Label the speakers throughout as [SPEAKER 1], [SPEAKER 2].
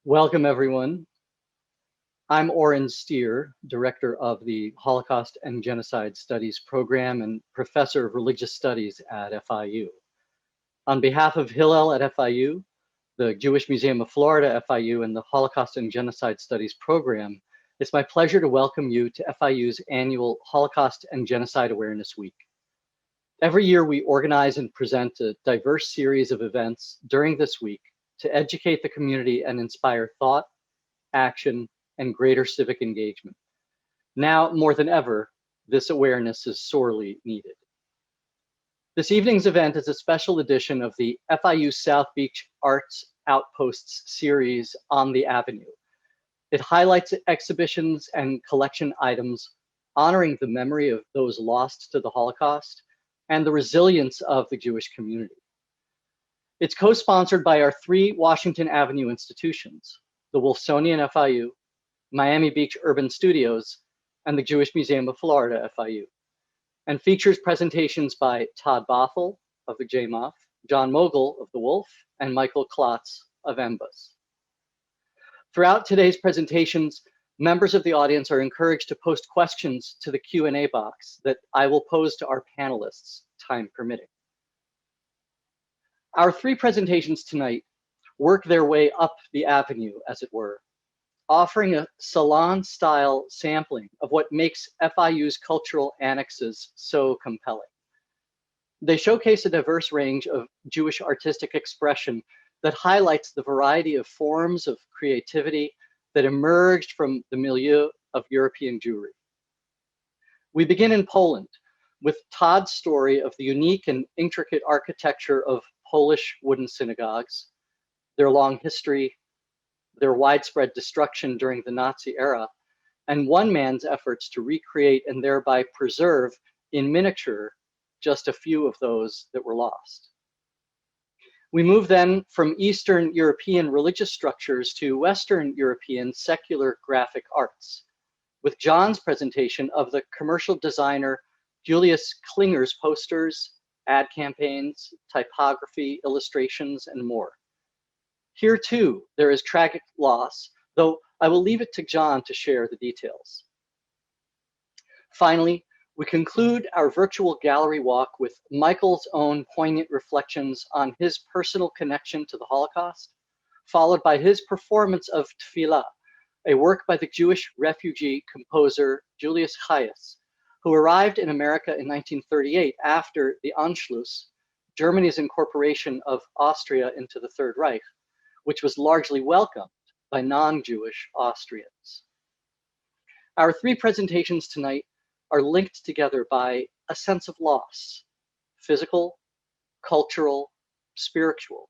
[SPEAKER 1] Welcome, everyone. I'm Oren Stier, Director of the Holocaust and Genocide Studies Program and Professor of Religious Studies at FIU. On behalf of Hillel at FIU, the Jewish Museum of Florida at FIU, and the Holocaust and Genocide Studies Program, it's my pleasure to welcome you to FIU's annual Holocaust and Genocide Awareness Week. Every year, we organize and present a diverse series of events during this week to educate the community and inspire thought, action, and greater civic engagement. Now, more than ever, this awareness is sorely needed. This evening's event is a special edition of the FIU South Beach Arts Outposts series on the Avenue. It highlights exhibitions and collection items honoring the memory of those lost to the Holocaust and the resilience of the Jewish community. It's co-sponsored by our three Washington Avenue institutions, the Wolfsonian FIU, Miami Beach Urban Studios, and the Jewish Museum of Florida FIU, and features presentations by Todd Bothel of the JMOF, Jon Mogul of the Wolf, and Michael Klotz of MBUS. Throughout today's presentations, members of the audience are encouraged to post questions to the Q&A box that I will pose to our panelists, time permitting. Our three presentations tonight work their way up the avenue, as it were, offering a salon-style sampling of what makes FIU's cultural annexes so compelling. They showcase a diverse range of Jewish artistic expression that highlights the variety of forms of creativity that emerged from the milieu of European Jewry. We begin in Poland with Todd's story of the unique and intricate architecture of Polish wooden synagogues, their long history, their widespread destruction during the Nazi era, and one man's efforts to recreate and thereby preserve in miniature just a few of those that were lost. We move then from Eastern European religious structures to Western European secular graphic arts, with Jon's presentation of the commercial designer Julius Klinger's posters, ad campaigns, typography, illustrations, and more. Here too, there is tragic loss, though I will leave it to Jon to share the details. Finally, we conclude our virtual gallery walk with Michael's own poignant reflections on his personal connection to the Holocaust, followed by his performance of Tefillah, a work by the Jewish refugee composer Julius Hayes, who arrived in America in 1938 after the Anschluss, Germany's incorporation of Austria into the Third Reich, which was largely welcomed by non-Jewish Austrians. Our three presentations tonight are linked together by a sense of loss, physical, cultural, spiritual.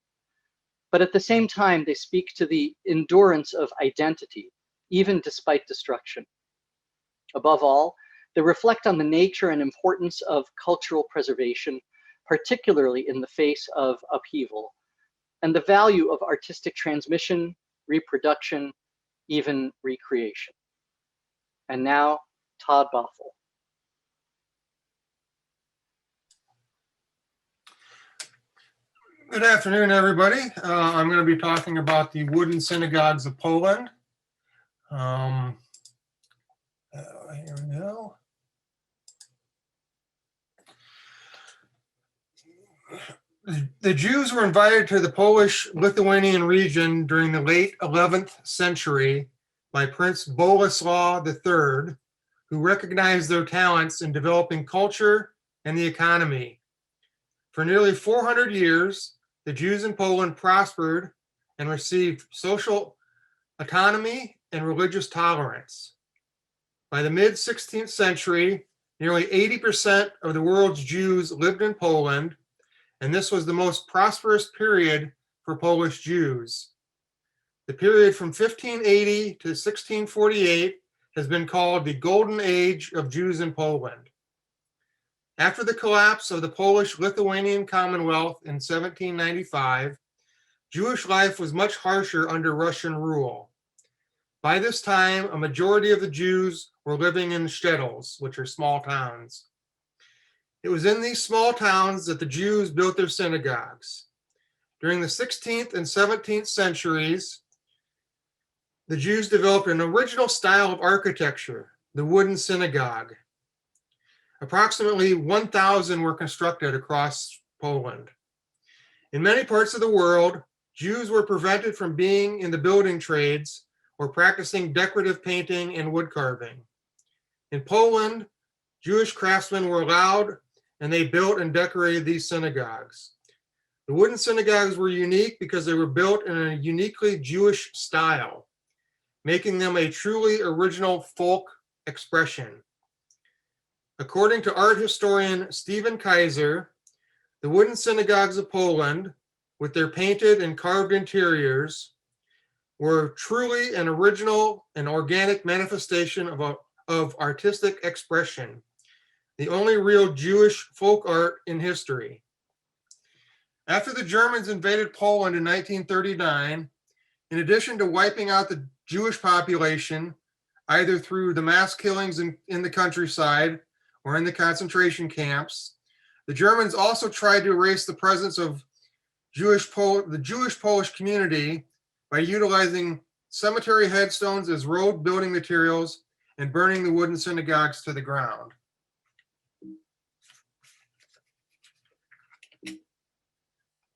[SPEAKER 1] But at the same time, they speak to the endurance of identity, even despite destruction. Above all, they reflect on the nature and importance of cultural preservation, particularly in the face of upheaval, and the value of artistic transmission, reproduction, even recreation. And now, Todd Bothel.
[SPEAKER 2] Good afternoon, everybody. I'm going to be talking about the wooden synagogues of Poland. Here we go. The Jews were invited to the Polish-Lithuanian region during the late 11th century by Prince Boleslaw III, who recognized their talents in developing culture and the economy. For nearly 400 years, the Jews in Poland prospered and received social autonomy and religious tolerance. By the mid-16th century, nearly 80% of the world's Jews lived in Poland, and this was the most prosperous period for Polish Jews. The period from 1580 to 1648 has been called the Golden Age of Jews in Poland. After the collapse of the Polish-Lithuanian Commonwealth in 1795, Jewish life was much harsher under Russian rule. By this time, a majority of the Jews were living in shtetls, which are small towns. It was in these small towns that the Jews built their synagogues. During the 16th and 17th centuries, the Jews developed an original style of architecture, the wooden synagogue. Approximately 1,000 were constructed across Poland. In many parts of the world, Jews were prevented from being in the building trades or practicing decorative painting and wood carving. In Poland, Jewish craftsmen were allowed, and they built and decorated these synagogues. The wooden synagogues were unique because they were built in a uniquely Jewish style, making them a truly original folk expression. According to art historian Stephen Kaiser, the wooden synagogues of Poland, with their painted and carved interiors, were truly an original and organic manifestation of artistic expression, the only real Jewish folk art in history. After the Germans invaded Poland in 1939, in addition to wiping out the Jewish population, either through the mass killings in the countryside or in the concentration camps, the Germans also tried to erase the presence of the Jewish Polish community by utilizing cemetery headstones as road building materials and burning the wooden synagogues to the ground.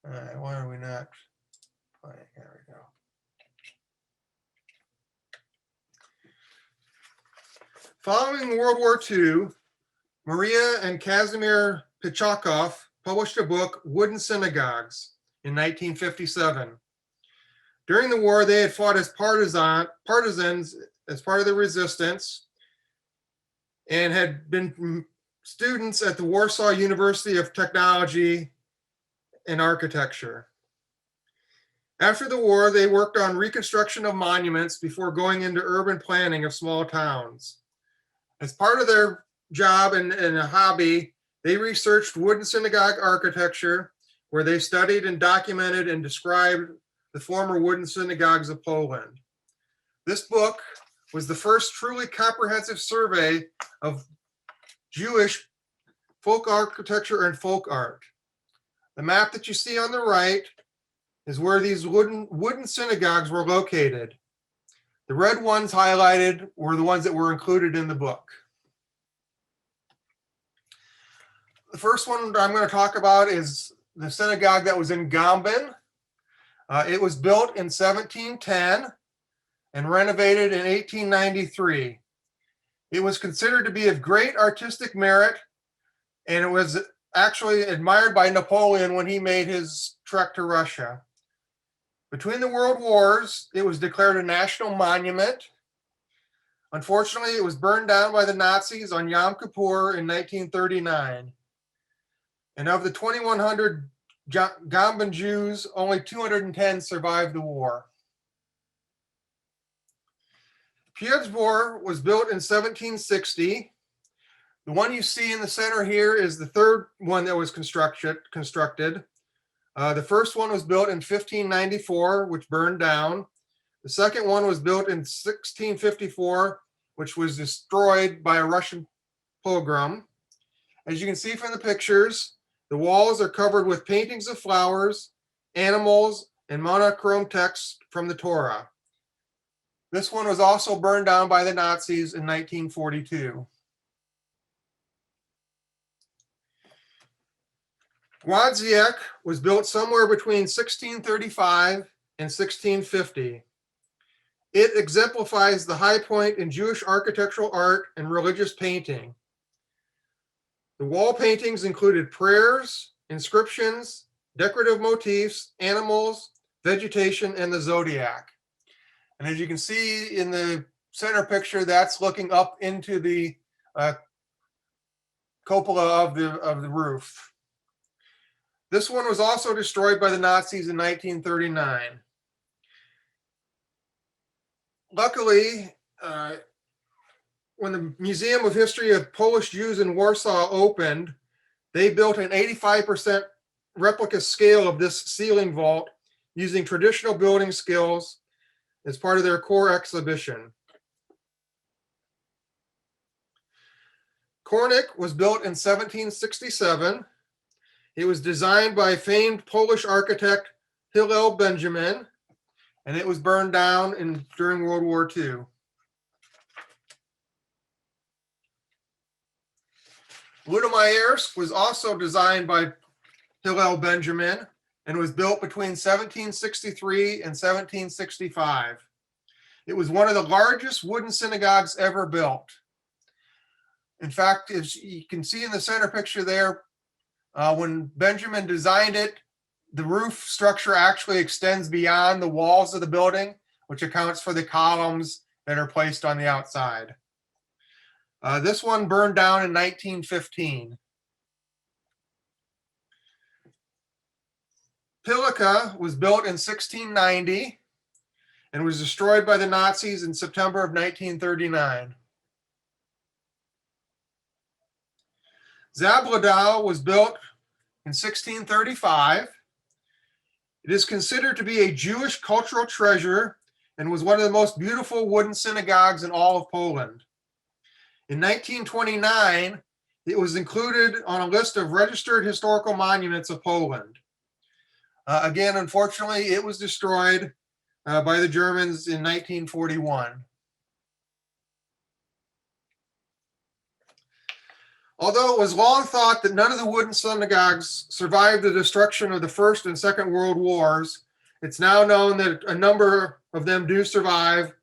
[SPEAKER 2] All right, why are we not playing? There we go. Following World War II, Maria and Kazimir Pichakov published a book, Wooden Synagogues, in 1957. During the war, they had fought as partisans as part of the resistance and had been students at the Warsaw University of Technology and Architecture. After the war, they worked on reconstruction of monuments before going into urban planning of small towns. As part of their job and a hobby, they researched wooden synagogue architecture, where they studied and documented and described the former wooden synagogues of Poland. This book was the first truly comprehensive survey of Jewish folk architecture and folk art. The map that you see on the right is where these wooden synagogues were located. The red ones highlighted were the ones that were included in the book. The first one I'm going to talk about is the synagogue that was in Gambin. It was built in 1710 and renovated in 1893. It was considered to be of great artistic merit, and it was actually admired by Napoleon when he made his trek to Russia. Between the world wars, it was declared a national monument. Unfortunately, it was burned down by the Nazis on Yom Kippur in 1939. And of the 2,100 Gambin Jews, only 210 survived the war. Piedzbor was built in 1760. The one you see in the center here is the third one that was constructed. The first one was built in 1594, which burned down. The second one was built in 1654, which was destroyed by a Russian pogrom. As you can see from the pictures, the walls are covered with paintings of flowers, animals, and monochrome text from the Torah. This one was also burned down by the Nazis in 1942. Gwoździak was built somewhere between 1635 and 1650. It exemplifies the high point in Jewish architectural art and religious painting. The wall paintings included prayers, inscriptions, decorative motifs, animals, vegetation, and the zodiac. And as you can see in the center picture, that's looking up into the cupola of the roof. This one was also destroyed by the Nazis in 1939. Luckily, when the Museum of History of Polish Jews in Warsaw opened, they built an 85% replica scale of this ceiling vault using traditional building skills as part of their core exhibition. Kornik was built in 1767. It was designed by famed Polish architect Hillel Benjamin, and it was burned down during World War II. Ludomaiersk was also designed by Hillel Benjamin and was built between 1763 and 1765. It was one of the largest wooden synagogues ever built. In fact, as you can see in the center picture there, when Benjamin designed it, the roof structure actually extends beyond the walls of the building, which accounts for the columns that are placed on the outside. This one burned down in 1915. Pilica was built in 1690 and was destroyed by the Nazis in September of 1939. Zabladal was built in 1635. It is considered to be a Jewish cultural treasure and was one of the most beautiful wooden synagogues in all of Poland. In 1929, it was included on a list of registered historical monuments of Poland. Again, unfortunately, it was destroyed by the Germans in 1941. Although it was long thought that none of the wooden synagogues survived the destruction of the First and Second World Wars, it's now known that a number of them do survive,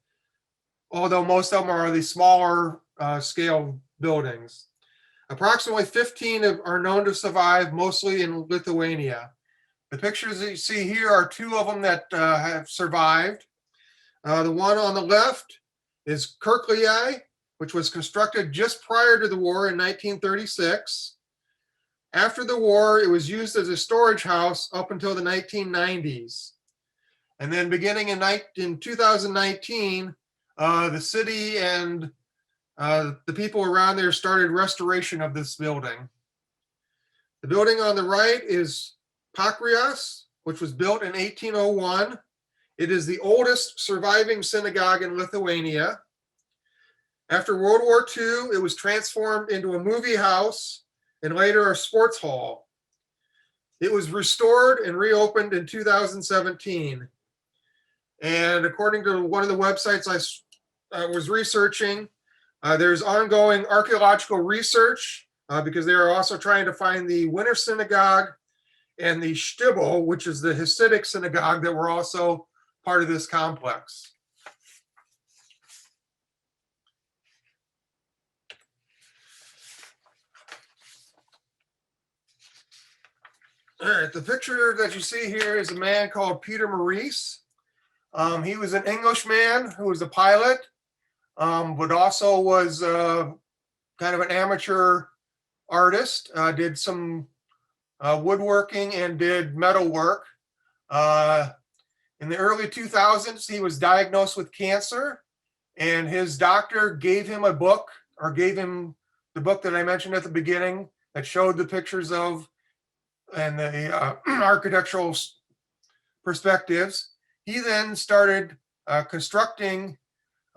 [SPEAKER 2] although most of them are the smaller scale buildings. Approximately 15 are known to survive, mostly in Lithuania. The pictures that you see here are two of them that have survived. The one on the left is Kirkliai, which was constructed just prior to the war in 1936. After the war, it was used as a storage house up until the 1990s. And then beginning in 2019, the city and the people around there started restoration of this building. The building on the right is Pakrias, which was built in 1801. It is the oldest surviving synagogue in Lithuania. After World War II, it was transformed into a movie house and later a sports hall. It was restored and reopened in 2017. And according to one of the websites I was researching, there's ongoing archaeological research because they are also trying to find the Winter Synagogue and the Shtibel, which is the Hasidic synagogue that were also part of this complex. All right, the picture that you see here is a man called Peter Maurice. He was an Englishman who was a pilot, but also was kind of an amateur artist, did some woodworking and did metal work. In the early 2000s, he was diagnosed with cancer, and his doctor gave him a book, or gave him the book that I mentioned at the beginning that showed the pictures of and the architectural perspectives. He then started constructing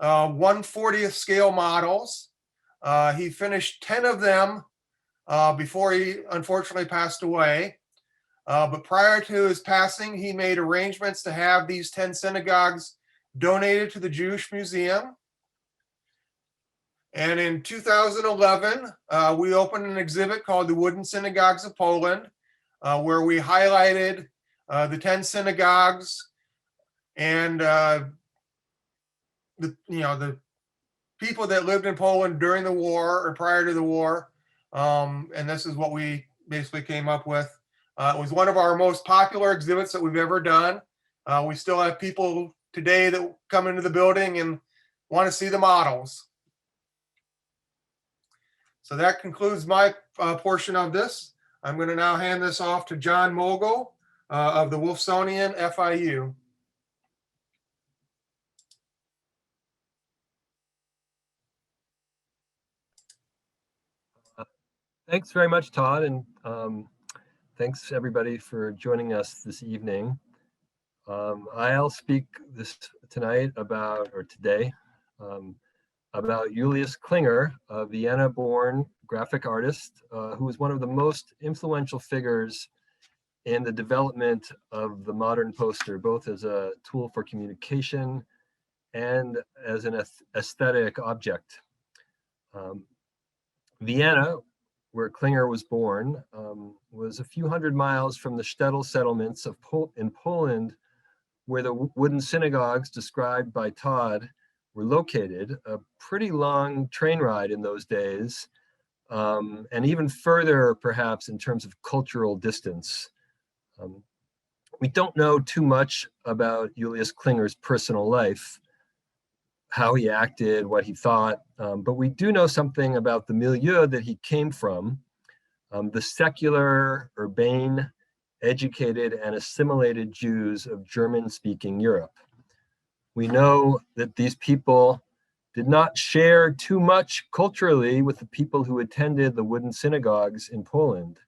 [SPEAKER 2] 1/40th scale models. He finished 10 of them before he unfortunately passed away. But prior to his passing, he made arrangements to have these 10 synagogues donated to the Jewish Museum. And in 2011, we opened an exhibit called the Wooden Synagogues of Poland, where we highlighted the 10 synagogues and the people that lived in Poland during the war or prior to the war. And this is what we basically came up with. It was one of our most popular exhibits that we've ever done. We still have people today that come into the building and want to see the models. So that concludes my portion of this. I'm going to now hand this off to Jon Mogul of the Wolfsonian FIU.
[SPEAKER 3] Thanks very much, Todd, and thanks everybody for joining us this evening. I'll speak today about Julius Klinger, a Vienna-born graphic artist who was one of the most influential figures in the development of the modern poster, both as a tool for communication and as an aesthetic object. Vienna, where Klinger was born, was a few hundred miles from the shtetl settlements in Poland, where the wooden synagogues described by Todd were located. A pretty long train ride in those days, and even further, perhaps, in terms of cultural distance. We don't know too much about Julius Klinger's personal life, how he acted, what he thought, but we do know something about the milieu that he came from, the secular, urbane, educated, and assimilated Jews of German-speaking Europe. We know that these people did not share too much culturally with the people who attended the wooden synagogues in Poland.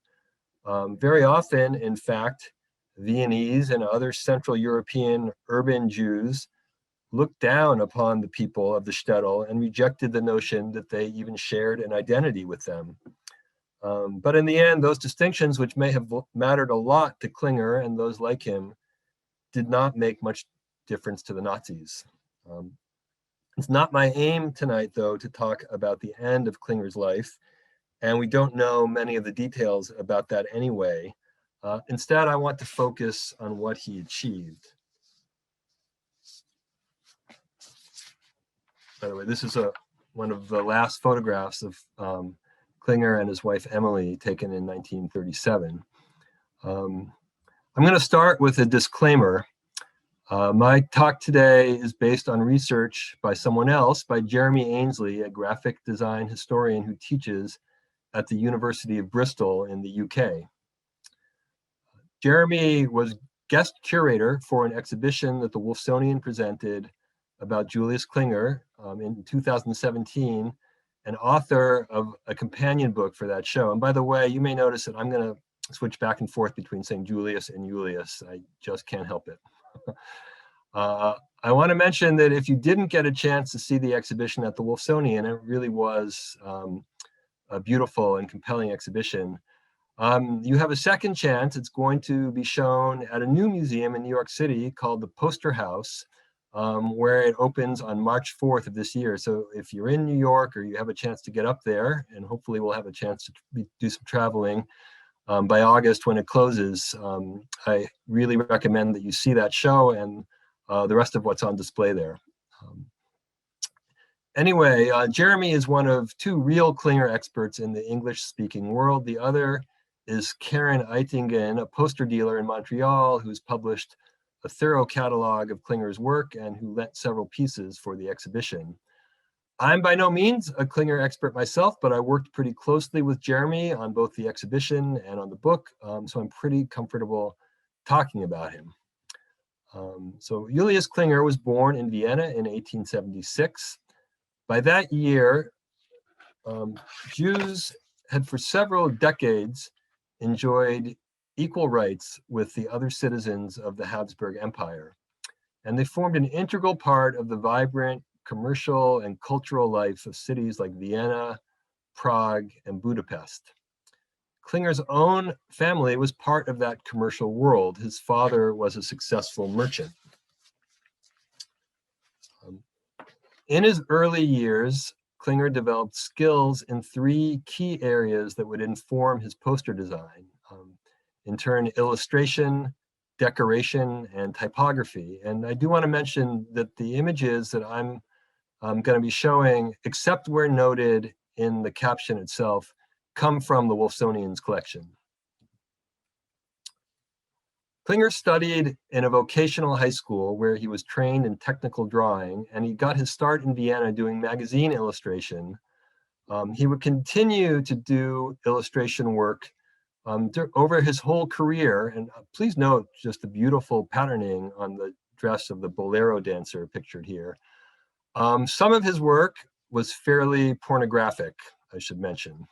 [SPEAKER 3] Very often, in fact, Viennese and other Central European urban Jews looked down upon the people of the shtetl and rejected the notion that they even shared an identity with them. But in the end, those distinctions, which may have mattered a lot to Klinger and those like him, did not make much difference to the Nazis. It's not my aim tonight, though, to talk about the end of Klinger's life, and we don't know many of the details about that anyway. Instead, I want to focus on what he achieved. By the way, this is one of the last photographs of Klinger and his wife Emily, taken in 1937. I'm going to start with a disclaimer. My talk today is based on research by someone else, by Jeremy Ainsley, a graphic design historian who teaches at the University of Bristol in the UK. Jeremy was guest curator for an exhibition that the Wolfsonian presented about Julius Klinger in 2017, and author of a companion book for that show. And by the way, you may notice that I'm going to switch back and forth between saying Julius and Julius. I just can't help it. I want to mention that if you didn't get a chance to see the exhibition at the Wolfsonian, it really was a beautiful and compelling exhibition. You have a second chance. It's going to be shown at a new museum in New York City called the Poster House, where it opens on March 4th of this year. So if you're in New York or you have a chance to get up there, and hopefully we'll have a chance to do some traveling by August when it closes, I really recommend that you see that show and the rest of what's on display there. Anyway, Jeremy is one of two real Klinger experts in the English-speaking world. The other is Karen Eitingen, a poster dealer in Montreal who's published a thorough catalog of Klinger's work and who lent several pieces for the exhibition. I'm by no means a Klinger expert myself, but I worked pretty closely with Jeremy on both the exhibition and on the book, so I'm pretty comfortable talking about him. So Julius Klinger was born in Vienna in 1876. By that year, Jews had for several decades enjoyed equal rights with the other citizens of the Habsburg Empire, and they formed an integral part of the vibrant commercial and cultural life of cities like Vienna, Prague, and Budapest. Klinger's own family was part of that commercial world. His father was a successful merchant. In his early years, Klinger developed skills in three key areas that would inform his poster design. In turn, illustration, decoration, and typography. And I do want to mention that the images that I'm going to be showing, except where noted in the caption itself, come from the Wolfsonian's collection. Klinger studied in a vocational high school where he was trained in technical drawing, and he got his start in Vienna doing magazine illustration. He would continue to do illustration work over his whole career, and please note just the beautiful patterning on the dress of the bolero dancer pictured here. Some of his work was fairly pornographic, I should mention.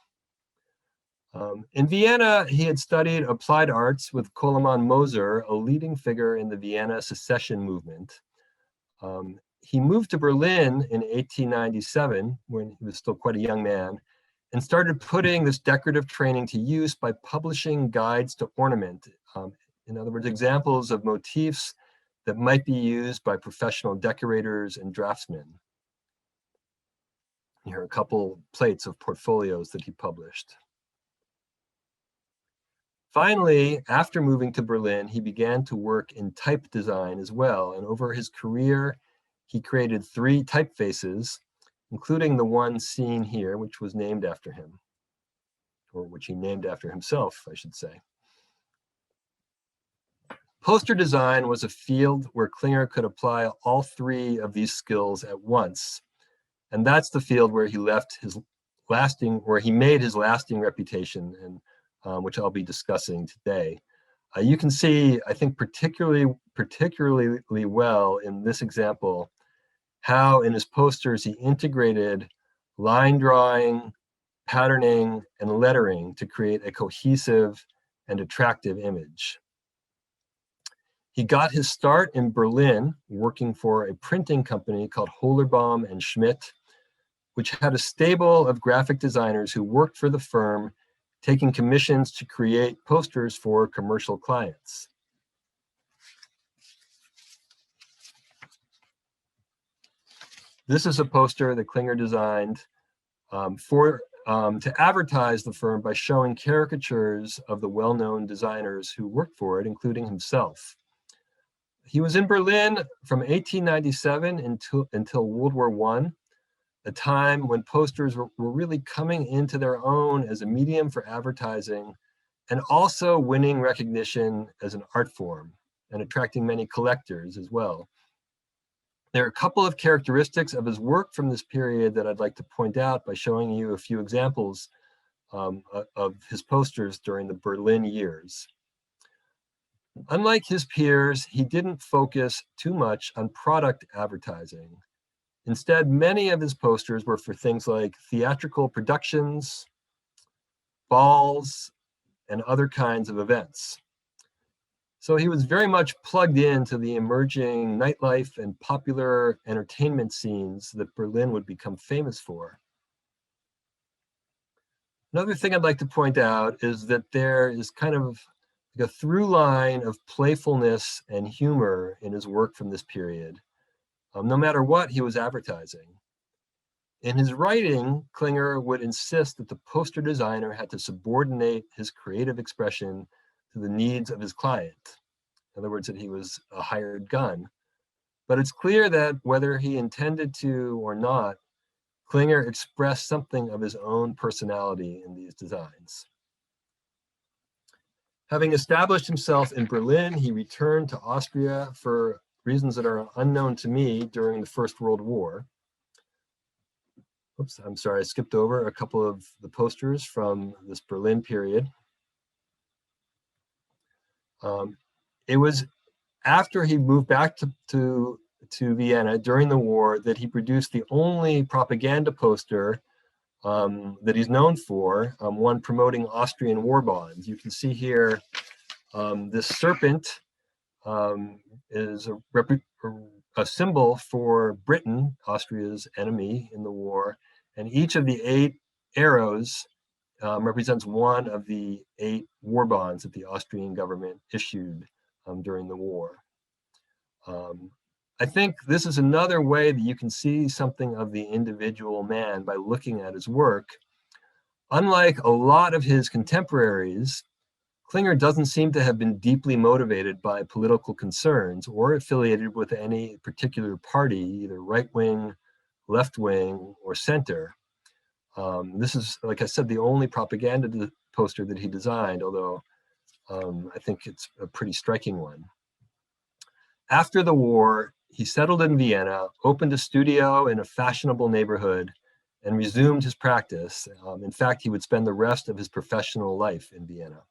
[SPEAKER 3] In Vienna, he had studied applied arts with Koloman Moser, a leading figure in the Vienna secession movement. He moved to Berlin in 1897, when he was still quite a young man, and started putting this decorative training to use by publishing guides to ornament In other words, examples of motifs that might be used by professional decorators and draftsmen. Here are a couple plates of portfolios that he published. Finally, after moving to Berlin, he began to work in type design as well. And over his career, he created 3 typefaces, including the one seen here, which was named after him, or which he named after himself, I should say. Poster design was a field where Klinger could apply all 3 of these skills at once. And that's the field where he made his lasting reputation, and which I'll be discussing today. You can see, I think, particularly well in this example, how in his posters he integrated line drawing, patterning, and lettering to create a cohesive and attractive image. He got his start in Berlin working for a printing company called Hollerbaum and Schmidt, which had a stable of graphic designers who worked for the firm, taking commissions to create posters for commercial clients. This is a poster that Klinger designed to advertise the firm by showing caricatures of the well-known designers who worked for it, including himself. He was in Berlin from 1897 until World War I, a time when posters were really coming into their own as a medium for advertising and also winning recognition as an art form and attracting many collectors as well. There are a couple of characteristics of his work from this period that I'd like to point out by showing you a few examples of his posters during the Berlin years. Unlike his peers, he didn't focus too much on product advertising. Instead, many of his posters were for things like theatrical productions, balls, and other kinds of events. So he was very much plugged into the emerging nightlife and popular entertainment scenes that Berlin would become famous for. Another thing I'd like to point out is that there is kind of like a through line of playfulness and humor in his work from this period, no matter what he was advertising. In his writing, Klinger would insist that the poster designer had to subordinate his creative expression to the needs of his client. In other words, that he was a hired gun. But it's clear that whether he intended to or not, Klinger expressed something of his own personality in these designs. Having established himself in Berlin, he returned to Austria for reasons that are unknown to me during the First World War. Oops, I'm sorry, I skipped over a couple of the posters from this Berlin period. It was after he moved back to Vienna during the war that he produced the only propaganda poster that he's known for, one promoting Austrian war bonds. You can see here this serpent is a symbol for Britain, Austria's enemy in the war, and each of the 8 arrows represents one of the 8 war bonds that the Austrian government issued during the war. I think this is another way that you can see something of the individual man by looking at his work. Unlike a lot of his contemporaries, Klinger doesn't seem to have been deeply motivated by political concerns or affiliated with any particular party, either right-wing, left-wing, or center. This is, like I said, the only propaganda poster that he designed, although I think it's a pretty striking one. After the war, he settled in Vienna, opened a studio in a fashionable neighborhood, and resumed his practice. In fact, he would spend the rest of his professional life in Vienna.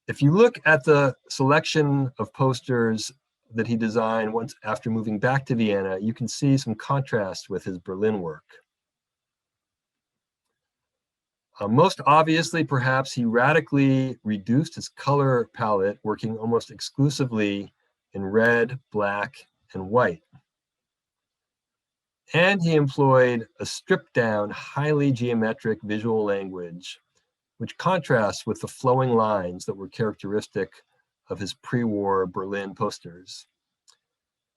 [SPEAKER 3] If you look at the selection of posters that he designed once after moving back to Vienna, you can see some contrast with his Berlin work. Most obviously, perhaps, he radically reduced his color palette, working almost exclusively in red, black, and white. And he employed a stripped down, highly geometric visual language which contrasts with the flowing lines that were characteristic of his pre-war Berlin posters.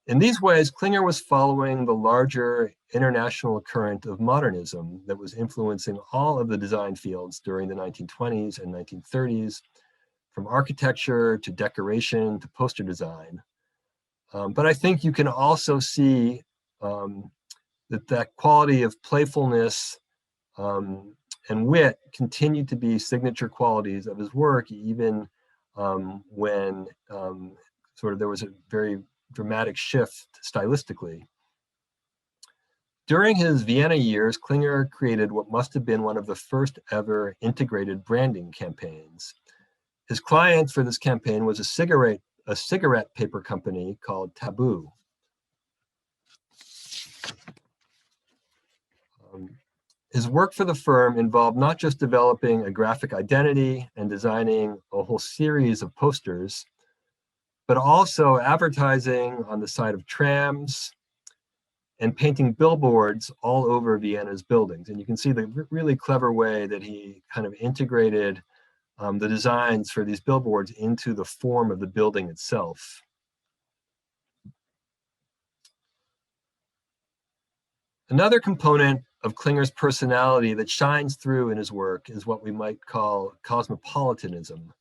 [SPEAKER 3] In these ways, Klinger was following the larger international current of modernism that was influencing all of the design fields during the 1920s and 1930s, from architecture to decoration to poster design. But I think you can also see that quality of playfulness and wit continued to be signature qualities of his work, even when sort of there was a very dramatic shift stylistically. During his Vienna years, Klinger created what must have been one of the first ever integrated branding campaigns. His client for this campaign was a cigarette paper company called Taboo. His work for the firm involved not just developing a graphic identity and designing a whole series of posters, but also advertising on the side of trams and painting billboards all over Vienna's buildings. And you can see the really clever way that he kind of integrated the designs for these billboards into the form of the building itself. Another component of Klinger's personality that shines through in his work is what we might call cosmopolitanism.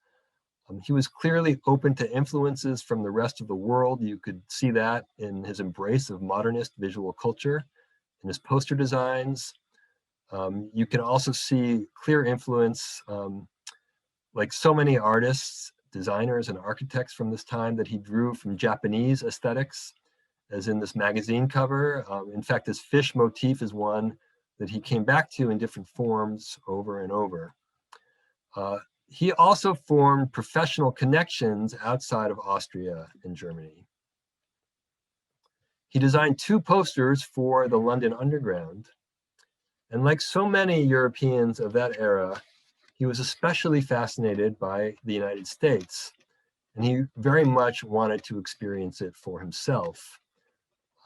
[SPEAKER 3] He was clearly open to influences from the rest of the world. You could see that in his embrace of modernist visual culture, in his poster designs. You can also see clear influence, like so many artists, designers, and architects from this time, that he drew from Japanese aesthetics, as in this magazine cover. In fact, this fish motif is one that he came back to in different forms over and over. He also formed professional connections outside of Austria and Germany. He designed 2 posters for the London Underground. And like so many Europeans of that era, he was especially fascinated by the United States, and he very much wanted to experience it for himself.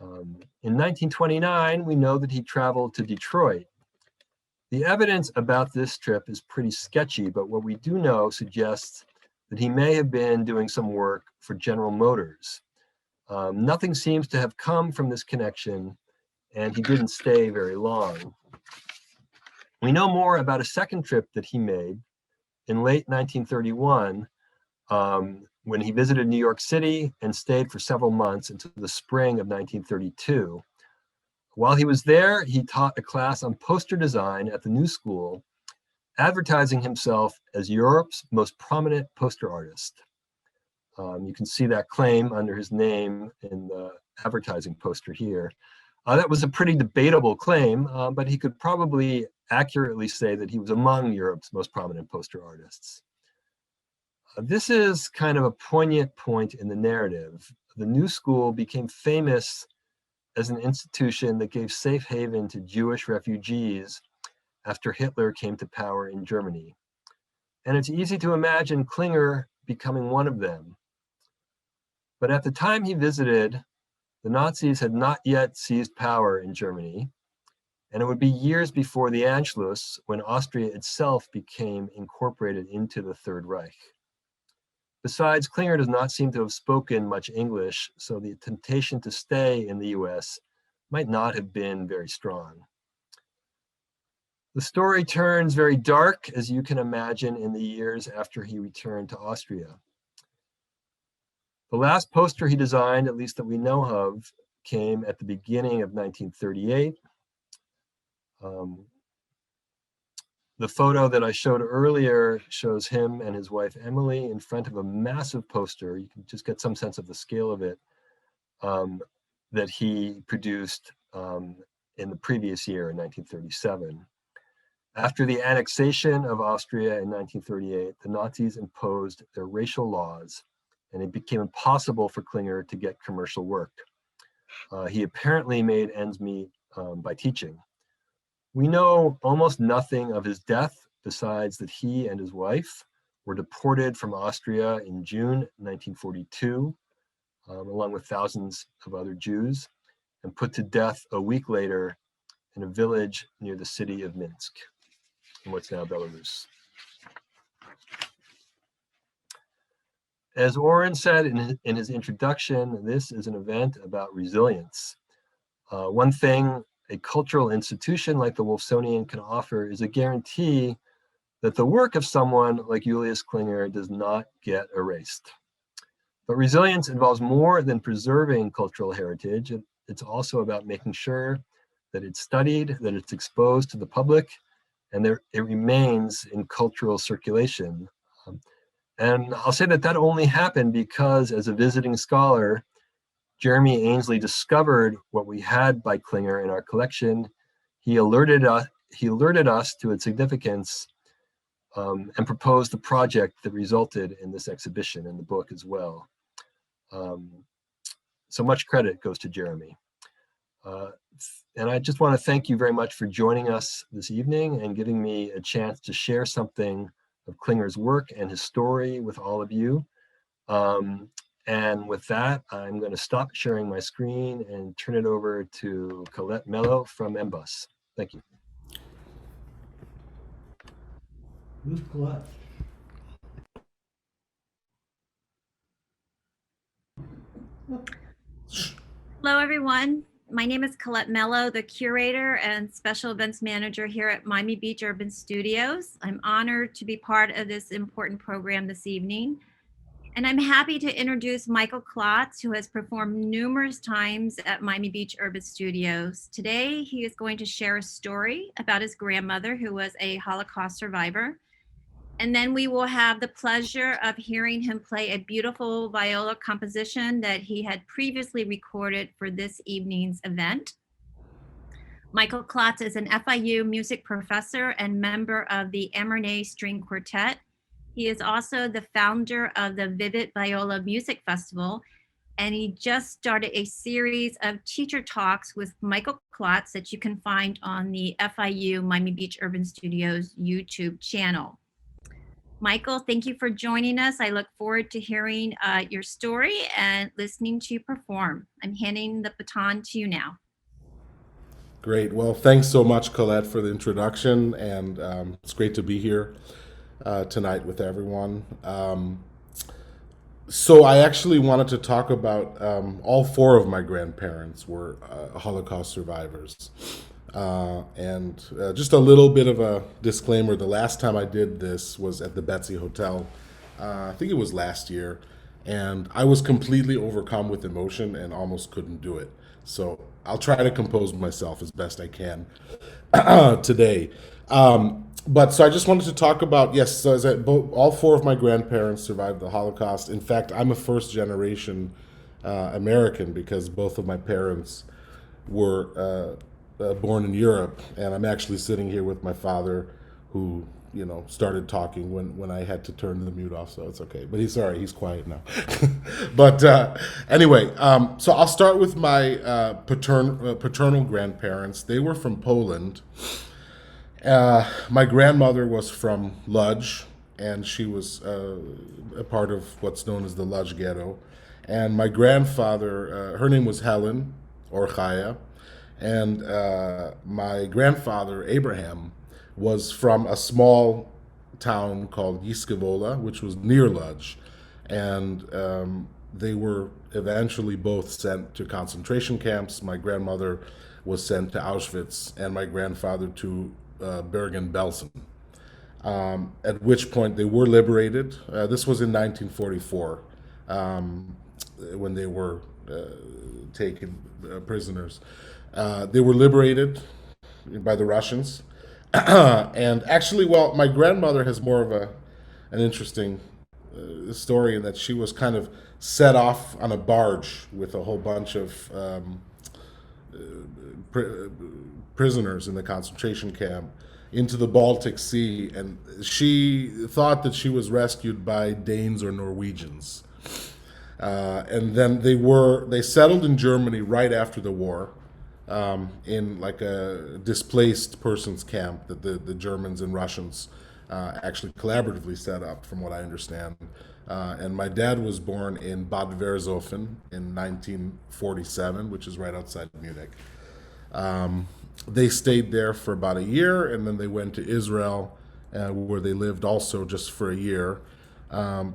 [SPEAKER 3] In 1929, we know that he traveled to Detroit. The evidence about this trip is pretty sketchy, but what we do know suggests that he may have been doing some work for General Motors. Nothing seems to have come from this connection, and he didn't stay very long. We know more about a second trip that he made in late 1931, when he visited New York City and stayed for several months into the spring of 1932. While he was there, he taught a class on poster design at the New School, advertising himself as Europe's most prominent poster artist. You can see that claim under his name in the advertising poster here. That was a pretty debatable claim, but he could probably accurately say that he was among Europe's most prominent poster artists. This is kind of a poignant point in the narrative. The New School became famous as an institution that gave safe haven to Jewish refugees after Hitler came to power in Germany. And it's easy to imagine Klinger becoming one of them. But at the time he visited, the Nazis had not yet seized power in Germany, and it would be years before the Anschluss when Austria itself became incorporated into the Third Reich. Besides, Klinger does not seem to have spoken much English, so the temptation to stay in the US might not have been very strong. The story turns very dark, as you can imagine, in the years after he returned to Austria. The last poster he designed, at least that we know of, came at the beginning of 1938. The photo that I showed earlier shows him and his wife Emily in front of a massive poster. You can just get some sense of the scale of it, that he produced in the previous year in 1937. After the annexation of Austria in 1938, the Nazis imposed their racial laws, and it became impossible for Klinger to get commercial work. He apparently made ends meet by teaching. We know almost nothing of his death, besides that he and his wife were deported from Austria in June 1942, along with thousands of other Jews, and put to death a week later in a village near the city of Minsk, in what's now Belarus. As Oren said in his introduction, this is an event about resilience. One thing a cultural institution like the Wolfsonian can offer is a guarantee that the work of someone like Julius Klinger does not get erased. But resilience involves more than preserving cultural heritage. It's also about making sure that it's studied, that it's exposed to the public, and that it remains in cultural circulation. And I'll say that only happened because, as a visiting scholar, Jeremy Ainsley discovered what we had by Klinger in our collection. He alerted us to its significance, and proposed the project that resulted in this exhibition and the book as well. So much credit goes to Jeremy. And I just want to thank you very much for joining us this evening and giving me a chance to share something of Klinger's work and his story with all of you. And with that, I'm going to stop sharing my screen and turn it over to Colette Mello from MBUS. Thank you.
[SPEAKER 4] Who's Klotz?
[SPEAKER 5] Hello, everyone. My name is Colette Mello, the curator and special events manager here at Miami Beach Urban Studios. I'm honored to be part of this important program this evening. And I'm happy to introduce Michael Klotz, who has performed numerous times at Miami Beach Urban Studios. Today, he is going to share a story about his grandmother, who was a Holocaust survivor. And then we will have the pleasure of hearing him play a beautiful viola composition that he had previously recorded for this evening's event. Michael Klotz is an FIU music professor and member of the Amernay String Quartet. He is also the founder of the Vivid Viola Music Festival, and he just started a series of teacher talks with Michael Klotz that you can find on the FIU Miami Beach Urban Studios YouTube channel. Michael, thank you for joining us. I look forward to hearing your story and listening to you perform. I'm handing the baton to you now.
[SPEAKER 6] Great. Well, thanks so much, Colette, for the introduction, and it's great to be here tonight with everyone. So I actually wanted to talk about all four of my grandparents were Holocaust survivors. And just a little bit of a disclaimer, the last time I did this was at the Betsy Hotel. I think it was last year, and I was completely overcome with emotion and almost couldn't do it. So I'll try to compose myself as best I can today. But so I just wanted to talk about, yes, so all four of my grandparents survived the Holocaust. In fact, I'm a first generation American because both of my parents were born in Europe, and I'm actually sitting here with my father, who started talking when I had to turn the mute off, so it's okay. But he's quiet now. But anyway, so I'll start with my paternal grandparents. They were from Poland. My grandmother was from Lodz, and she was a part of what's known as the Lodz ghetto. And my grandfather, her name was Helen, or Chaya. And my grandfather, Abraham, was from a small town called Yiskovola, which was near Lodz. And they were eventually both sent to concentration camps. My grandmother was sent to Auschwitz, and my grandfather to Bergen-Belsen, at which point they were liberated. This was in 1944, when they were taken prisoners. They were liberated by the Russians. And actually, well, my grandmother has more of an interesting story in that she was kind of set off on a barge with a whole bunch of prisoners in the concentration camp into the Baltic Sea, and she thought that she was rescued by Danes or Norwegians. And then they settled in Germany right after the war. In like a displaced persons camp that the Germans and Russians actually collaboratively set up, from what I understand. And my dad was born in Bad Werzofen in 1947, which is right outside Munich. They stayed there for about a year, and then they went to Israel, where they lived also just for a year.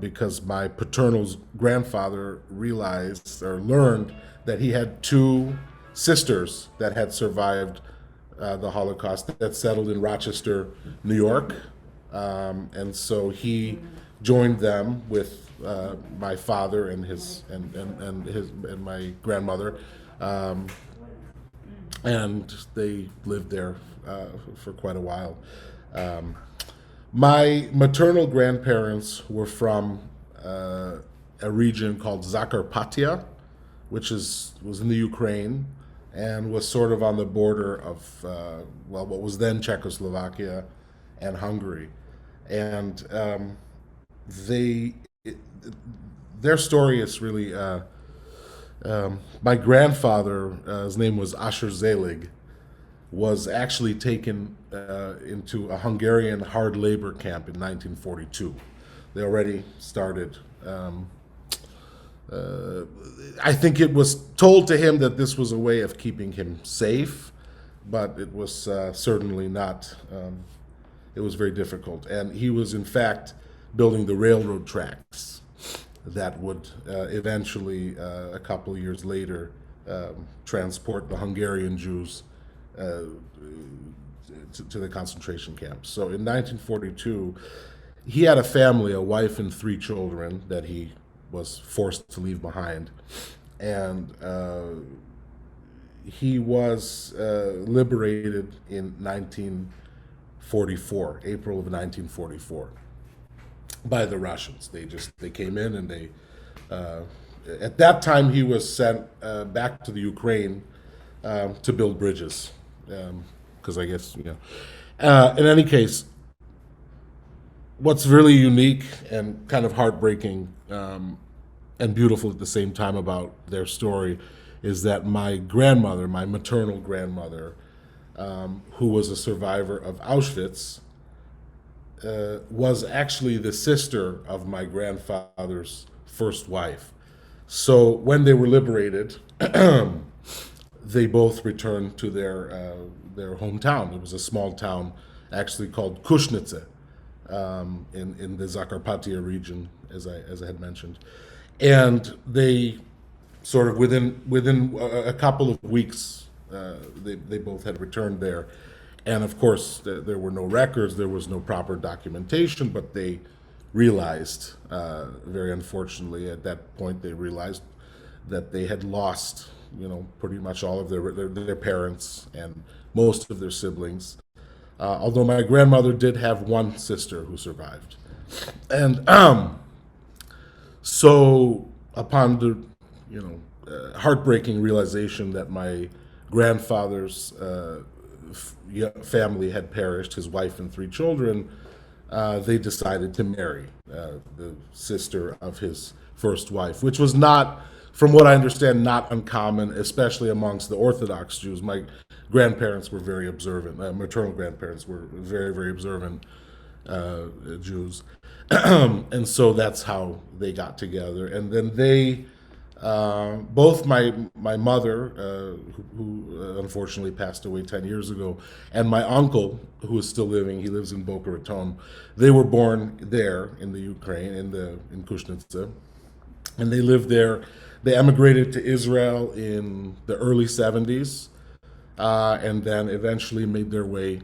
[SPEAKER 6] because my paternal grandfather realized or learned that he had two sisters that had survived the Holocaust that settled in Rochester, New York. And so he joined them with my father and and my grandmother, and they lived there for quite a while. My maternal grandparents were from a region called Zakarpattia, which was in the Ukraine and was sort of on the border of what was then Czechoslovakia and Hungary. And their story is really my grandfather, his name was Asher Zelig, was actually taken into a Hungarian hard labor camp in 1942. They already started. I think it was told to him that this was a way of keeping him safe, but it was certainly not. It was very difficult. And he was, in fact, building the railroad tracks that would eventually, a couple of years later, transport the Hungarian Jews to the concentration camps. So in 1942, he had a family, a wife and 3 children that he was forced to leave behind. And he was liberated in 1944, April of 1944, by the Russians. They came in and they, at that time he was sent back to the Ukraine to build bridges. Because I guess, in any case, what's really unique and kind of heartbreaking and beautiful at the same time about their story is that my grandmother, my maternal grandmother, who was a survivor of Auschwitz, was actually the sister of my grandfather's first wife. So when they were liberated, they both returned to their hometown. It was a small town actually called Kushnitze in the Zakarpattia region, as I had mentioned. And they sort of within a couple of weeks, they both had returned there. And of course, there were no records, there was no proper documentation, but they realized, very unfortunately, at that point, they realized that they had lost, pretty much all of their parents and most of their siblings. Although my grandmother did have one sister who survived. And so upon the, heartbreaking realization that my grandfather's family had perished, his wife and 3 children, they decided to marry the sister of his first wife, which was not, from what I understand, not uncommon, especially amongst the Orthodox Jews. My grandparents were very observant. My maternal grandparents were very, very observant Jews. And so that's how they got together. And then they, both my mother, who unfortunately passed away 10 years ago, and my uncle, who is still living, he lives in Boca Raton, they were born there in the Ukraine, in Kushnitsa. And they lived there. They emigrated to Israel in the early 70s, and then eventually made their way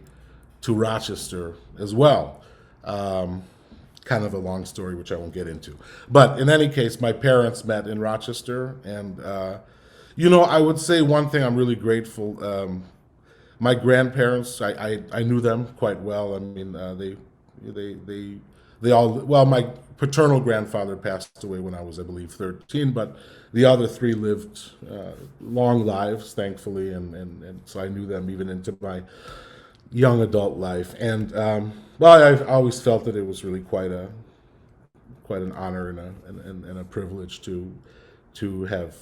[SPEAKER 6] to Rochester as well. Kind of a long story, which I won't get into. But in any case, my parents met in Rochester, and I would say one thing I'm really grateful. My grandparents, I knew them quite well. I mean, they all, well, my paternal grandfather passed away when I was, I believe, 13, but the other 3 lived long lives, thankfully, and so I knew them even into my young adult life. And I've always felt that it was really quite an honor and a privilege to have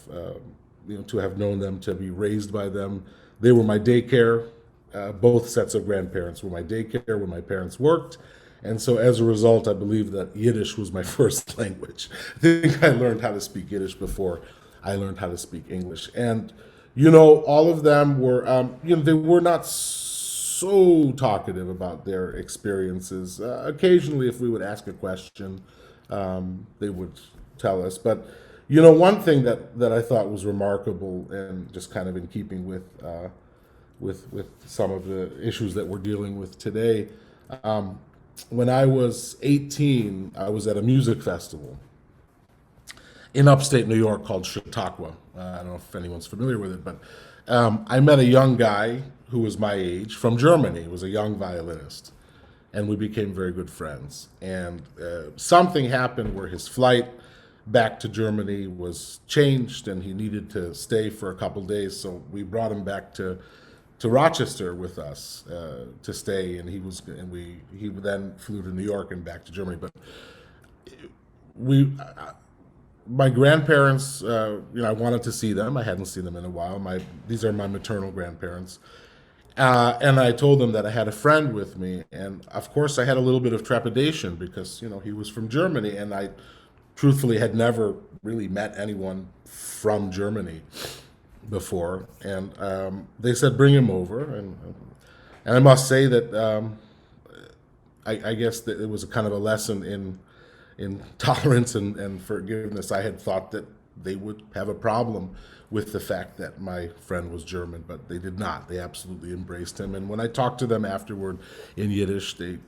[SPEAKER 6] to have known them, to be raised by them. They were my daycare. Both sets of grandparents were my daycare when my parents worked. And so as a result, I believe that Yiddish was my first language. I think I learned how to speak Yiddish before I learned how to speak English. And, all of them were, they were not so talkative about their experiences. Occasionally, if we would ask a question, they would tell us. But you know, one thing that I thought was remarkable and just kind of in keeping with some of the issues that we're dealing with today. When I was 18, I was at a music festival in upstate New York called Chautauqua. I don't know if anyone's familiar with it, but I met a young guy who was my age from Germany. He was a young violinist, and we became very good friends. And something happened where his flight back to Germany was changed, and he needed to stay for a couple days. So we brought him back to Rochester with us to stay, and he then flew to New York and back to Germany. But my grandparents, I wanted to see them. I hadn't seen them in a while. These are my maternal grandparents. And I told them that I had a friend with me. And of course, I had a little bit of trepidation because, he was from Germany. And I truthfully had never really met anyone from Germany before. And they said, bring him over. And I must say that I guess that it was a kind of a lesson in tolerance and forgiveness. I had thought that they would have a problem with the fact that my friend was German, but they did not. They absolutely embraced him. And when I talked to them afterward in Yiddish, they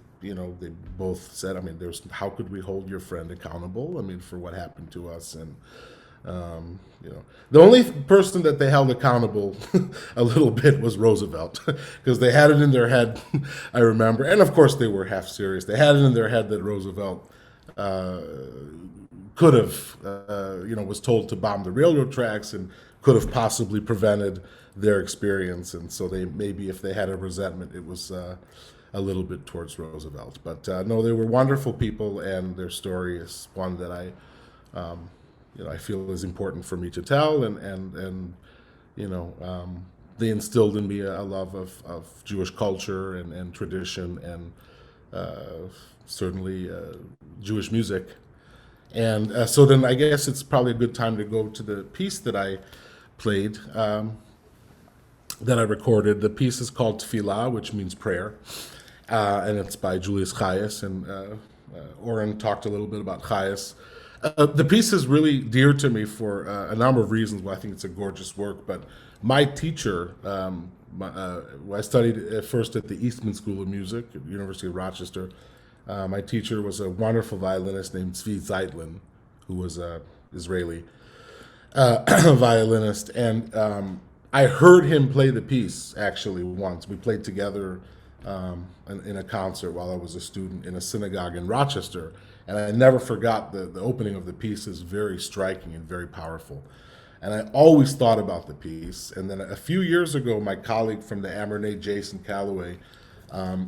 [SPEAKER 6] both said, how could we hold your friend accountable? For what happened to us. And, the only person that they held accountable a little bit was Roosevelt, because they had it in their head, I remember. And of course they were half serious. They had it in their head that Roosevelt could have, was told to bomb the railroad tracks and could have possibly prevented their experience. And so maybe if they had a resentment, it was a little bit towards Roosevelt. But no, they were wonderful people, and their story is one that I feel is important for me to tell. And they instilled in me a love of Jewish culture and tradition and certainly Jewish music. And so then I guess it's probably a good time to go to the piece that I played, that I recorded. The piece is called Tefillah, which means prayer, and it's by Julius Chayes, and Oren talked a little bit about Chayes. The piece is really dear to me for a number of reasons why I think it's a gorgeous work, but my teacher, I studied first at the Eastman School of Music at the University of Rochester. My teacher was a wonderful violinist named Zvi Zeitlin, who was an Israeli violinist. And I heard him play the piece, actually, once. We played together in a concert while I was a student in a synagogue in Rochester. And I never forgot the opening of the piece is very striking and very powerful. And I always thought about the piece. And then a few years ago, my colleague from the Amernay, Jason Calloway,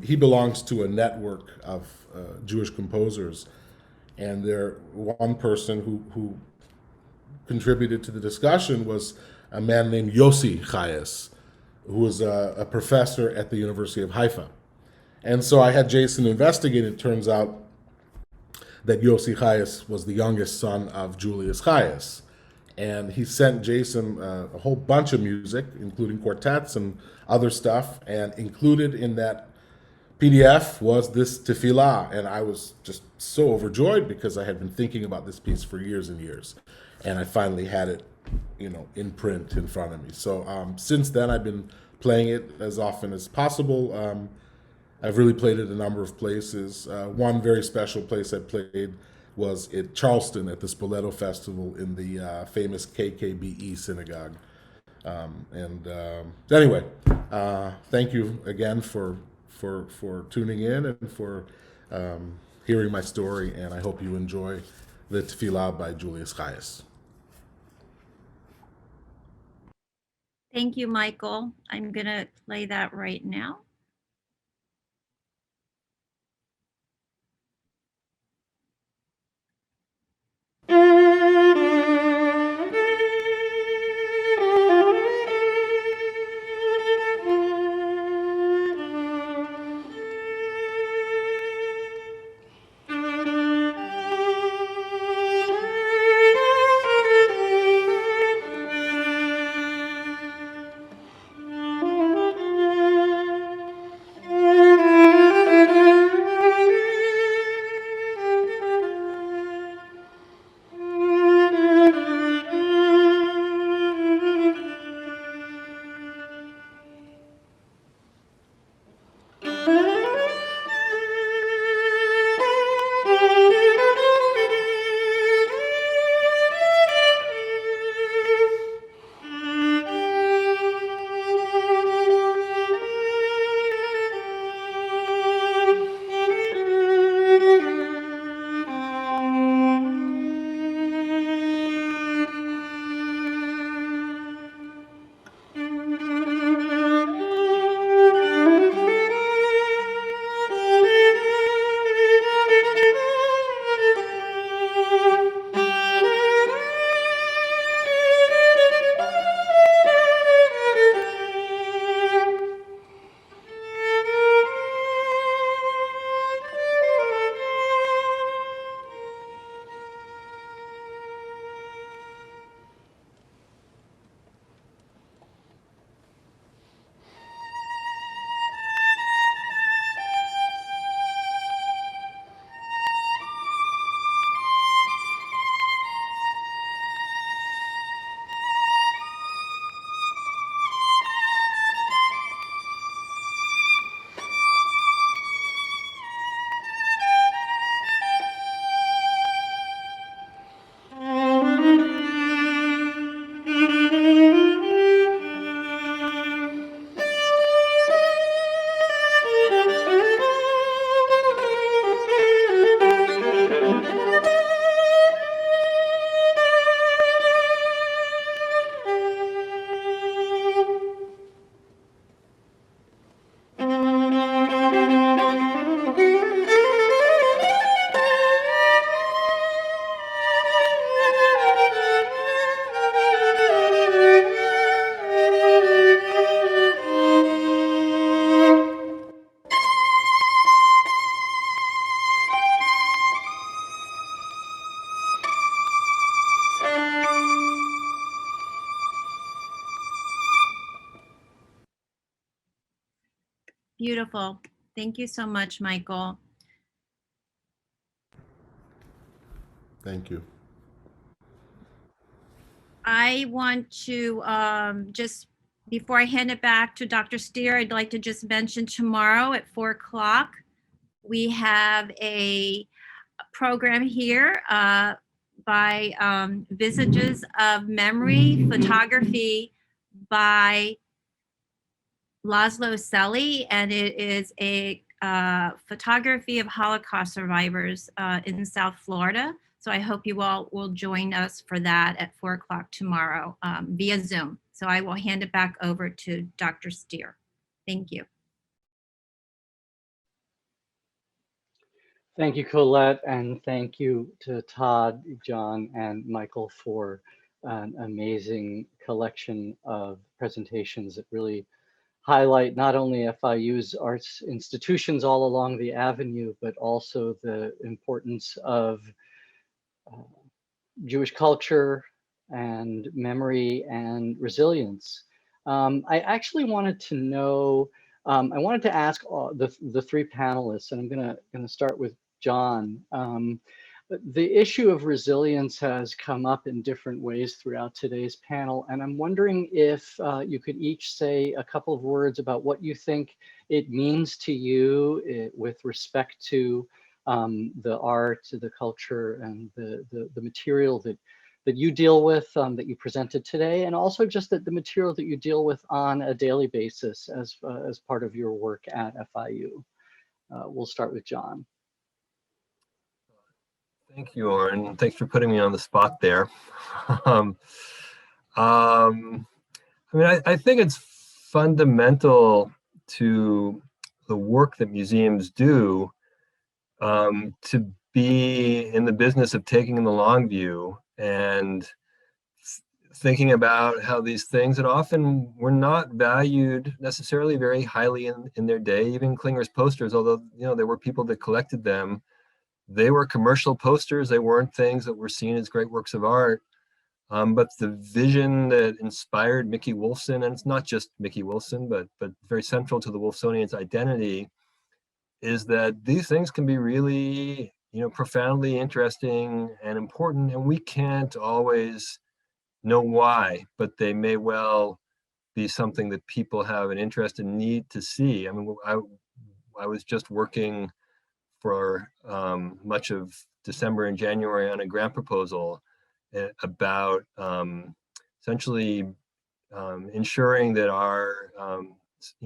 [SPEAKER 6] he belongs to a network of Jewish composers, and one person who contributed to the discussion was a man named Yossi Chayes, who was a professor at the University of Haifa. And so I had Jason investigate. It turns out that Yossi Chayes was the youngest son of Julius Chayes. And he sent Jason a whole bunch of music, including quartets and other stuff, and included in that PDF was this Tefillah, and I was just so overjoyed because I had been thinking about this piece for years and years, and I finally had it, in print in front of me. So since then, I've been playing it as often as possible. I've really played it a number of places. One very special place I played was at Charleston at the Spoleto Festival in the famous KKBE synagogue. Anyway, thank you again for tuning in and for hearing my story, and I hope you enjoy the Tefillah by Julius Chayes.
[SPEAKER 5] Thank you, Michael. I'm going to play that right now. Beautiful. Thank you so much, Michael.
[SPEAKER 6] Thank you.
[SPEAKER 5] I want to just, before I hand it back to Dr. Stier, I'd like to just mention tomorrow at 4 o'clock, we have a program here by Visages of Memory Photography by Laszlo Selly, and it is a photography of Holocaust survivors in South Florida. So I hope you all will join us for that at 4 o'clock tomorrow via Zoom. So I will hand it back over to Dr. Stier. Thank you.
[SPEAKER 1] Thank you, Colette, and thank you to Todd, Jon, and Michael for an amazing collection of presentations that really highlight not only FIU's arts institutions all along the avenue, but also the importance of Jewish culture and memory and resilience. I actually wanted to know, I wanted to ask the three panelists, and I'm gonna start with Jon. The issue of resilience has come up in different ways throughout today's panel, and I'm wondering if you could each say a couple of words about what you think it means to you with respect to the art, the culture, and the material that you deal with, that you presented today, and also just the material that you deal with on a daily basis as part of your work at FIU. We'll start with Jon.
[SPEAKER 3] Thank you, Oren. Thanks for putting me on the spot there. I mean, I think it's fundamental to the work that museums do to be in the business of taking the long view and thinking about how these things that often were not valued necessarily very highly in their day, even Klinger's posters, although there were people that collected them. They were commercial posters. They weren't things that were seen as great works of art. But the vision that inspired Mickey Wolfson, and it's not just Mickey Wolfson, but very central to the Wolfsonian's identity, is that these things can be really, profoundly interesting and important, and we can't always know why, but they may well be something that people have an interest and need to see. I mean, I was just working for much of December and January on a grant proposal about essentially ensuring that our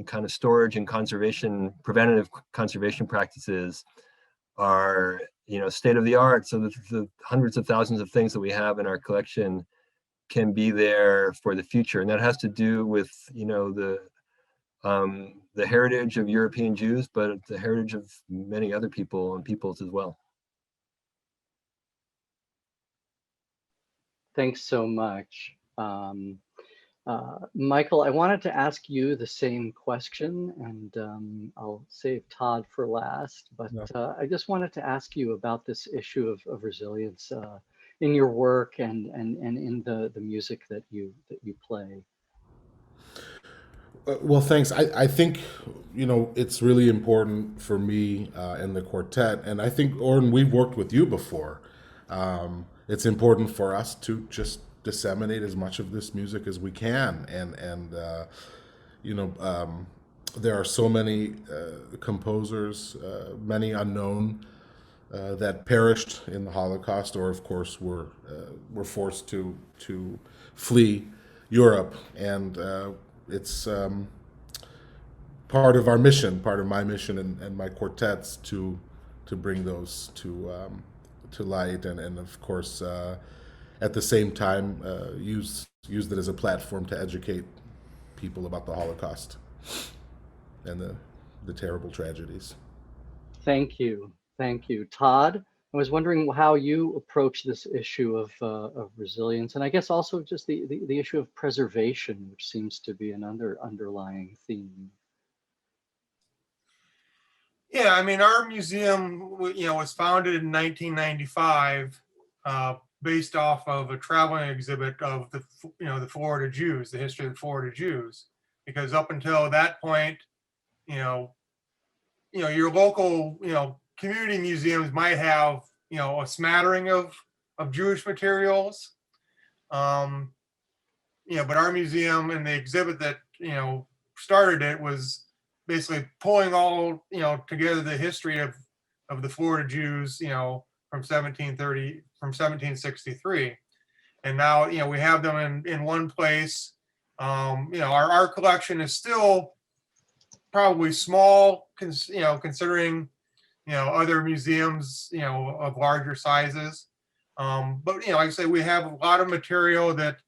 [SPEAKER 3] kind of storage and preventative conservation practices are state of the art, so that the hundreds of thousands of things that we have in our collection can be there for the future. And that has to do with the heritage of European Jews, but the heritage of many other people and peoples as well.
[SPEAKER 1] Thanks so much. Michael, I wanted to ask you the same question, and I'll save Todd for last, but I just wanted to ask you about this issue of resilience in your work and in the music that you play.
[SPEAKER 6] Well, thanks. I think, it's really important for me and the quartet, and I think, Oren, we've worked with you before. It's important for us to just disseminate as much of this music as we can, and there are so many composers, many unknown, that perished in the Holocaust, or of course were forced to flee Europe, and it's part of our mission, part of my mission and my quartets to bring those to light, and of course at the same time use it as a platform to educate people about the Holocaust and the terrible tragedies.
[SPEAKER 1] Thank you. Todd, I was wondering how you approach this issue of resilience, and I guess also just the issue of preservation, which seems to be another underlying theme.
[SPEAKER 2] Yeah, I mean, our museum, was founded in 1995, based off of a traveling exhibit of the Florida Jews, the history of the Florida Jews, because up until that point, your local, community museums might have, a smattering of Jewish materials. But our museum and the exhibit that, started it was basically pulling all, together the history of the Florida Jews, from 1763. And now, we have them in one place. Our collection is still probably small, considering, other museums, of larger sizes. But, like I say, we have a lot of material that,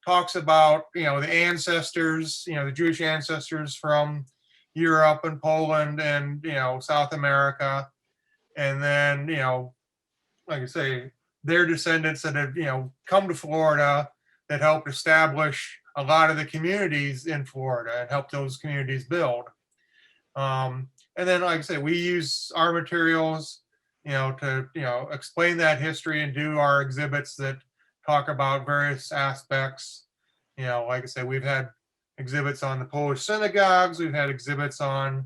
[SPEAKER 2] talks about, the ancestors, the Jewish ancestors from Europe and Poland and, South America. And then, like I say, their descendants that have, come to Florida that helped establish a lot of the communities in Florida and help those communities build. And then, like I say, we use our materials, to, explain that history and do our exhibits that talk about various aspects. Like I say, we've had exhibits on the Polish synagogues, we've had exhibits on,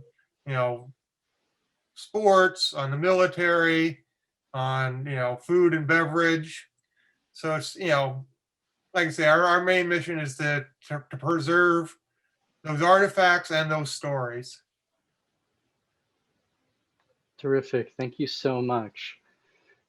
[SPEAKER 2] sports, on the military, on, food and beverage. So it's, like I say, our main mission is to preserve those artifacts and those stories.
[SPEAKER 1] Terrific. Thank you so much.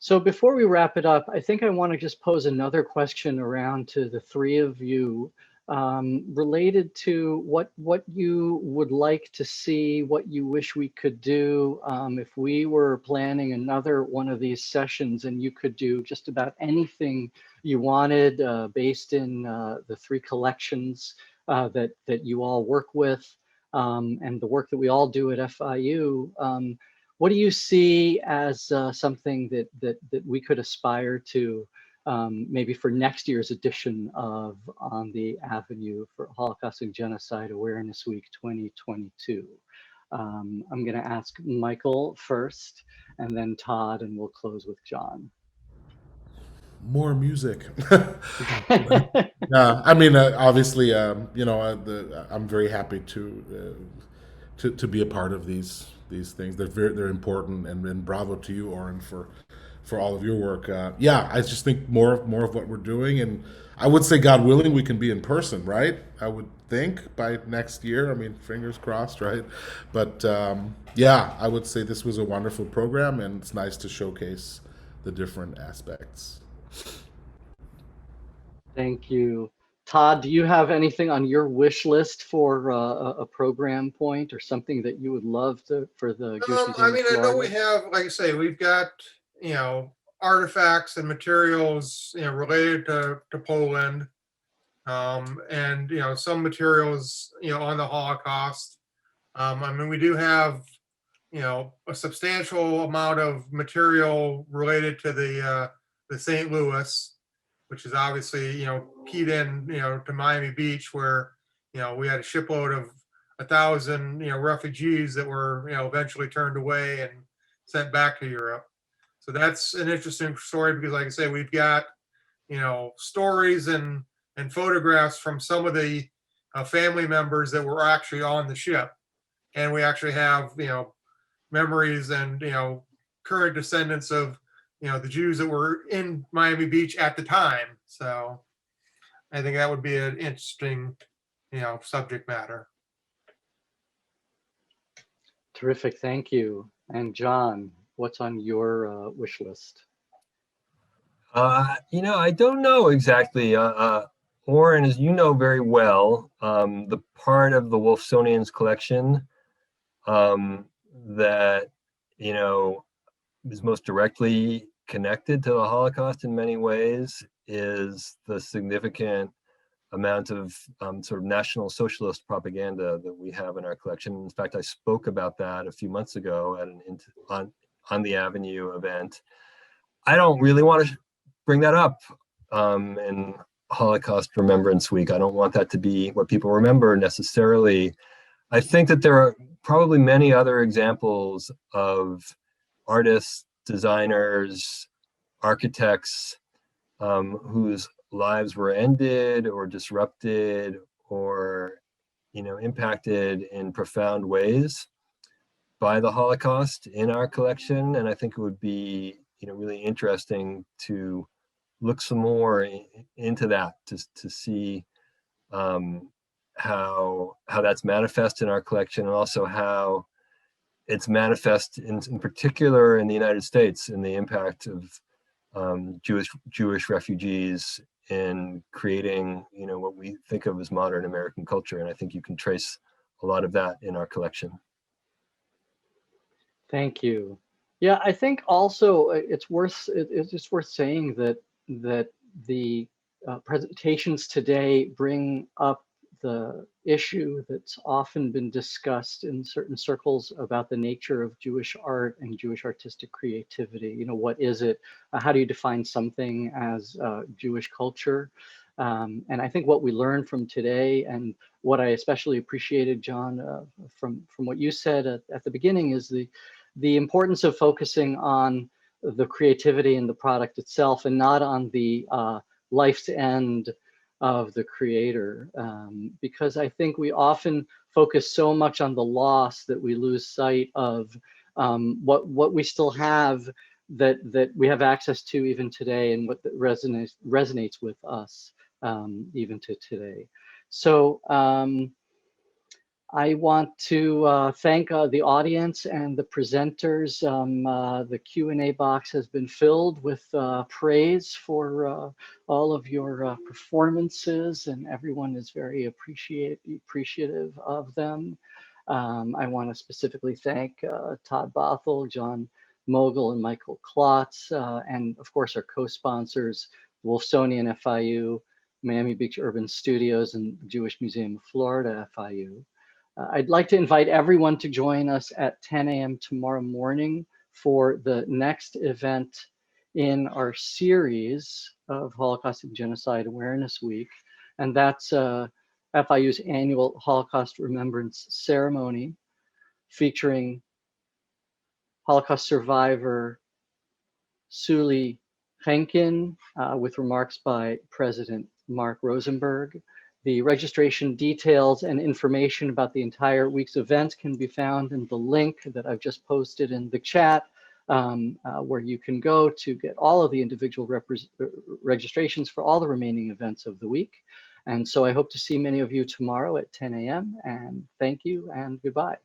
[SPEAKER 1] So before we wrap it up, I think I want to just pose another question around to the three of you, related to what you would like to see, what you wish we could do. If we were planning another one of these sessions and you could do just about anything you wanted, based in the three collections that you all work with, and the work that we all do at FIU, what do you see as something that we could aspire to, maybe for next year's edition of On the Avenue for Holocaust and Genocide Awareness Week 2022? I'm going to ask Michael first, and then Todd, and we'll close with Jon.
[SPEAKER 6] More music. I mean, obviously, I'm very happy to be a part of these things. They're important, and bravo to you, Oren, for all of your work. I just think more of what we're doing, and I would say, God willing, we can be in person, right? I would think by next year. I mean, fingers crossed, right? But I would say this was a wonderful program, and it's nice to showcase the different aspects.
[SPEAKER 1] Thank you. Todd, do you have anything on your wish list for a program point or something that you would love for the Jewish Museum
[SPEAKER 2] I mean,
[SPEAKER 1] of
[SPEAKER 2] I know
[SPEAKER 1] Florida?
[SPEAKER 2] we have, like I say, we've got, artifacts and materials, related to Poland, and, some materials, on the Holocaust. I mean, we do have, a substantial amount of material related to the St. Louis, which is obviously, keyed in, to Miami Beach, where, we had a shipload of 1,000, refugees that were, eventually turned away and sent back to Europe. So that's an interesting story because, like I say, we've got, stories and photographs from some of the family members that were actually on the ship. And we actually have, memories and, current descendants of, the Jews that were in Miami Beach at the time. So I think that would be an interesting, subject matter.
[SPEAKER 1] Terrific, thank you. And Jon, what's on your wish list?
[SPEAKER 3] I don't know exactly. Oren, as you know very well, the part of the Wolfsonian's collection that, is most directly connected to the Holocaust in many ways is the significant amount of sort of National Socialist propaganda that we have in our collection. In fact, I spoke about that a few months ago at an on the Avenue event. I don't really want to bring that up in Holocaust Remembrance Week. I don't want that to be what people remember necessarily. I think that there are probably many other examples of artists, designers, architects whose lives were ended or disrupted or impacted in profound ways by the Holocaust in our collection, and I think it would be, really interesting to look some more into that to see how that's manifest in our collection, and also how it's manifest in particular in the United States, in the impact of Jewish refugees in creating, what we think of as modern American culture. And I think you can trace a lot of that in our collection.
[SPEAKER 1] Thank you. Yeah, I think also it's just worth saying that the presentations today bring up the issue that's often been discussed in certain circles about the nature of Jewish art and Jewish artistic creativity. What is it? How do you define something as Jewish culture? And I think what we learned from today, and what I especially appreciated, Jon, from what you said at the beginning, is the importance of focusing on the creativity and the product itself, and not on the life's end of the creator. Because I think we often focus so much on the loss that we lose sight of what we still have, that we have access to even today, and what resonates with us even to today. So I want to thank the audience and the presenters. The Q&A box has been filled with praise for all of your performances, and everyone is very appreciative of them. I want to specifically thank Todd Bothel, Jon Mogul, and Michael Klotz, and of course our co-sponsors, Wolfsonian FIU, Miami Beach Urban Studios, and the Jewish Museum of Florida FIU. I'd like to invite everyone to join us at 10 a.m. tomorrow morning for the next event in our series of Holocaust and Genocide Awareness Week. And that's FIU's annual Holocaust Remembrance Ceremony, featuring Holocaust survivor Suli Henkin, with remarks by President Mark Rosenberg. The registration details and information about the entire week's events can be found in the link that I've just posted in the chat, where you can go to get all of the individual registrations for all the remaining events of the week. And so I hope to see many of you tomorrow at 10 a.m. and thank you and goodbye.